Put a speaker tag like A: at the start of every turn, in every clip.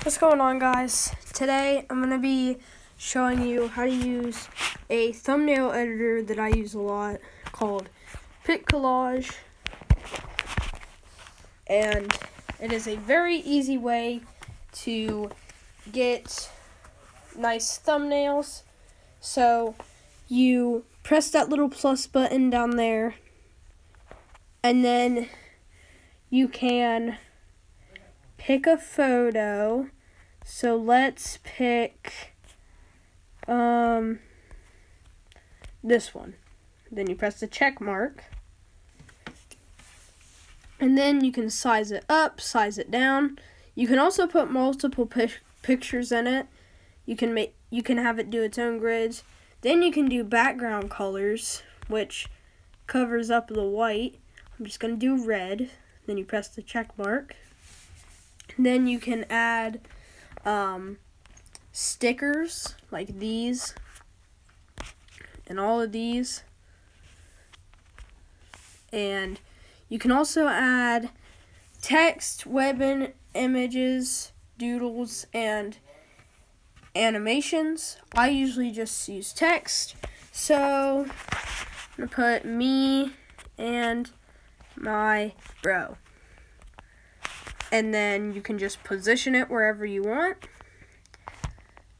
A: What's going on, guys? Today I'm going to be showing you how to use a thumbnail editor that I use a lot called PicCollage, and it is a very easy way to get nice thumbnails. So you press that little plus button down there, and then you can pick a photo. So let's pick this one. Then you press the check mark, and then you can size it up, size it down. You can also put multiple pictures in it. You can have it do its own grids. Then you can do background colors, which covers up the white. I'm just going to do red. Then you press the check mark. Then you can add stickers like these and all of these. And you can also add text, web images, doodles, and animations. I usually just use text. So I'm going to put me and my bro. And then you can just position it wherever you want.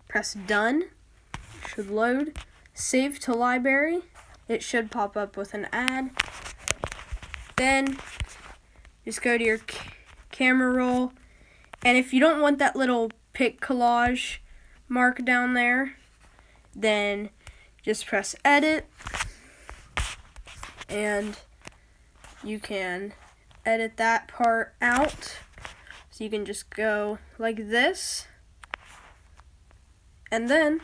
A: Press done. It should load. Save to library. It should pop up with an ad. Then just go to your camera roll. And if you don't want that little PicCollage mark down there, then just press edit. And you can edit that part out. So you can just go like this. And then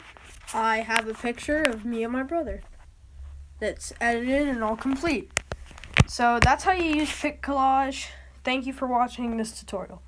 A: I have a picture of me and my brother that's edited and all complete. So that's how you use PicCollage. Thank you for watching this tutorial.